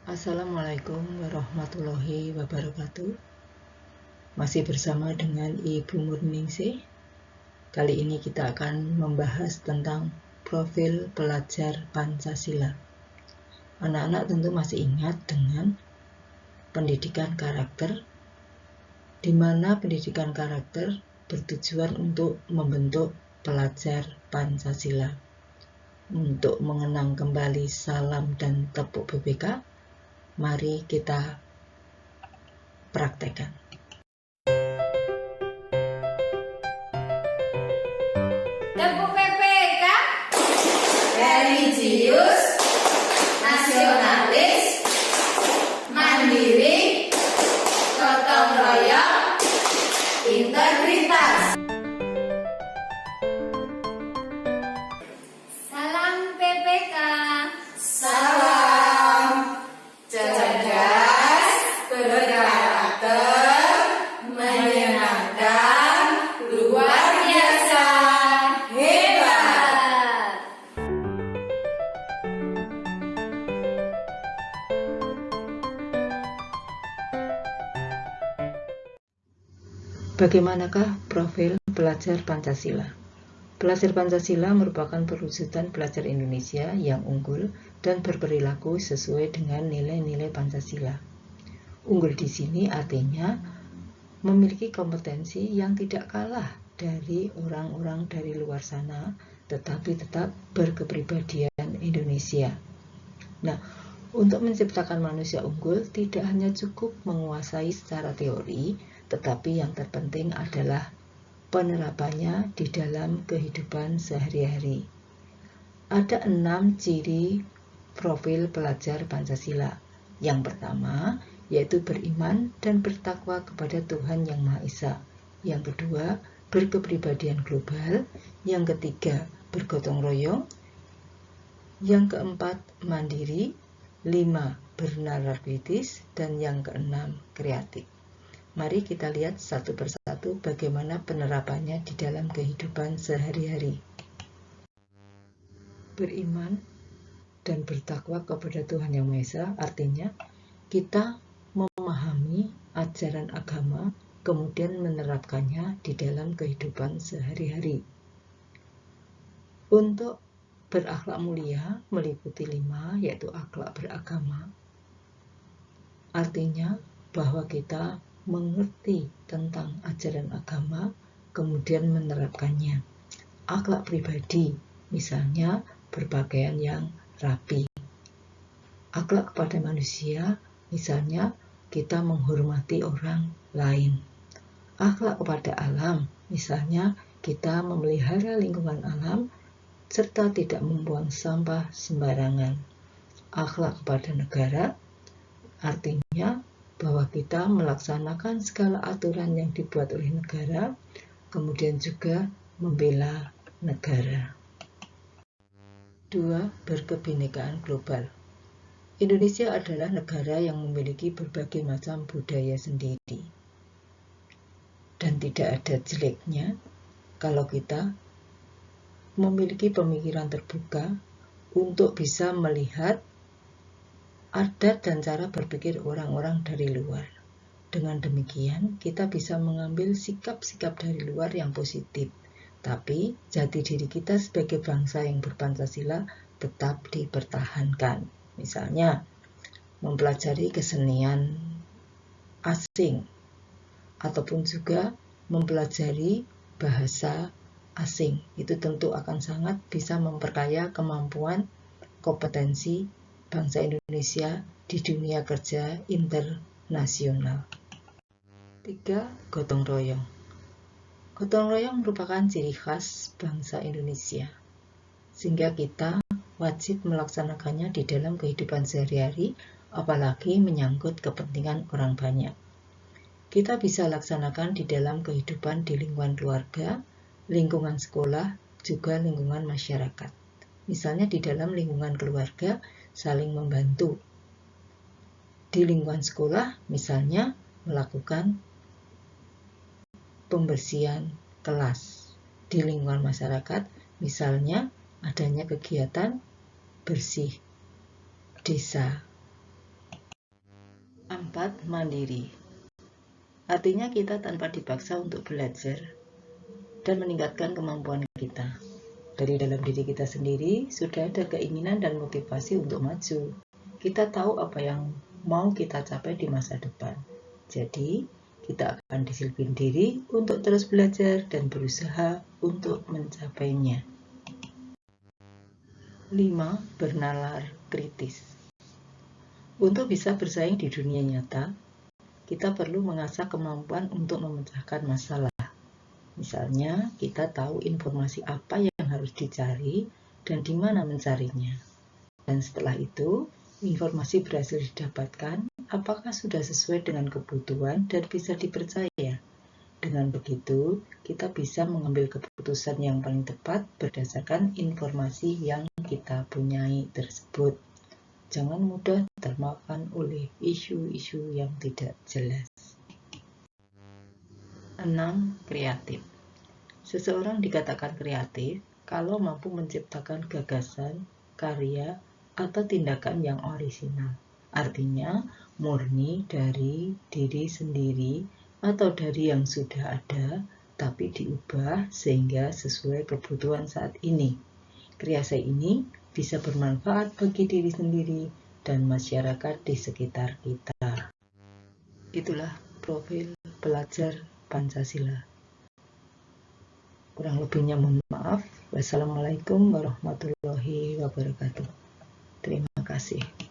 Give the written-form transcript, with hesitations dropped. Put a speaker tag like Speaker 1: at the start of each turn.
Speaker 1: Assalamualaikum warahmatullahi wabarakatuh. Masih bersama dengan Ibu Murningsih. Kali ini kita akan membahas tentang profil pelajar Pancasila. Anak-anak tentu masih ingat dengan pendidikan karakter, di mana pendidikan karakter bertujuan untuk membentuk pelajar Pancasila. Untuk mengenang kembali salam dan tepuk BPK, mari kita praktekkan.
Speaker 2: Tepuk PPK, religius, nasionalis, mandiri, gotong royong, integritas. Salam PPK. Salam cerdas, berkarakter, menyenangkan, luar biasa, hebat.
Speaker 1: Bagaimanakah profil pelajar Pancasila? Pelajar Pancasila merupakan perwujudan pelajar Indonesia yang unggul dan berperilaku sesuai dengan nilai-nilai Pancasila. Unggul di sini artinya memiliki kompetensi yang tidak kalah dari orang-orang dari luar sana, tetapi tetap berkepribadian Indonesia. Nah, untuk menciptakan manusia unggul tidak hanya cukup menguasai secara teori, tetapi yang terpenting adalah penerapannya di dalam kehidupan sehari-hari. Ada 6 ciri profil pelajar Pancasila. Yang pertama, yaitu beriman dan bertakwa kepada Tuhan Yang Maha Esa. Yang kedua, berkepribadian global. Yang ketiga, bergotong royong. Yang keempat, mandiri. 5, bernalar kritis. Dan yang keenam, kreatif. Mari kita lihat satu persatu bagaimana penerapannya di dalam kehidupan sehari-hari. Beriman dan bertakwa kepada Tuhan Yang Maha Esa artinya kita memahami ajaran agama, kemudian menerapkannya di dalam kehidupan sehari-hari. Untuk berakhlak mulia meliputi 5, yaitu akhlak beragama. Artinya bahwa kita mengerti tentang ajaran agama, kemudian menerapkannya. Akhlak pribadi, misalnya berpakaian yang rapi. Akhlak kepada manusia, misalnya kita menghormati orang lain. Akhlak kepada alam, misalnya kita memelihara lingkungan alam, serta tidak membuang sampah sembarangan. Akhlak kepada negara, artinya bahwa kita melaksanakan segala aturan yang dibuat oleh negara, kemudian juga membela negara. 2. Berkebinekaan global. Indonesia adalah negara yang memiliki berbagai macam budaya sendiri. Dan tidak ada jeleknya kalau kita memiliki pemikiran terbuka untuk bisa melihat adat dan cara berpikir orang-orang dari luar. Dengan demikian, kita bisa mengambil sikap-sikap dari luar yang positif. Tapi, jati diri kita sebagai bangsa yang berpancasila tetap dipertahankan. Misalnya, mempelajari kesenian asing, ataupun juga mempelajari bahasa asing. Itu tentu akan sangat bisa memperkaya kemampuan kompetensi bangsa Indonesia di dunia kerja internasional. 3. Gotong royong. Gotong royong merupakan ciri khas bangsa Indonesia, sehingga kita wajib melaksanakannya di dalam kehidupan sehari-hari, apalagi menyangkut kepentingan orang banyak. Kita bisa laksanakan di dalam kehidupan di lingkungan keluarga, lingkungan sekolah, juga lingkungan masyarakat. Misalnya di dalam lingkungan keluarga, saling membantu. Di lingkungan sekolah, misalnya melakukan pembersihan kelas. Di lingkungan masyarakat, misalnya adanya kegiatan bersih desa. 4. Mandiri. Artinya kita tanpa dipaksa untuk belajar dan meningkatkan kemampuan kita. Dari dalam diri kita sendiri sudah ada keinginan dan motivasi untuk maju. Kita tahu apa yang mau kita capai di masa depan. Jadi, kita akan disiplin diri untuk terus belajar dan berusaha untuk mencapainya. 5. Bernalar kritis. Untuk bisa bersaing di dunia nyata, kita perlu mengasah kemampuan untuk memecahkan masalah. Misalnya, kita tahu informasi apa yang harus dicari dan di mana mencarinya. Dan setelah itu, informasi berhasil didapatkan, apakah sudah sesuai dengan kebutuhan dan bisa dipercaya. Dengan begitu, kita bisa mengambil keputusan yang paling tepat berdasarkan informasi yang kita punyai tersebut. Jangan mudah termakan oleh isu-isu yang tidak jelas. 6. Kreatif. Seseorang dikatakan kreatif kalau mampu menciptakan gagasan, karya, atau tindakan yang orisinal. Artinya, murni dari diri sendiri atau dari yang sudah ada, tapi diubah sehingga sesuai kebutuhan saat ini. Kreasi ini bisa bermanfaat bagi diri sendiri dan masyarakat di sekitar kita. Itulah profil pelajar Pancasila. Kurang lebihnya mohon maaf. Wassalamualaikum warahmatullahi wabarakatuh. Terima kasih.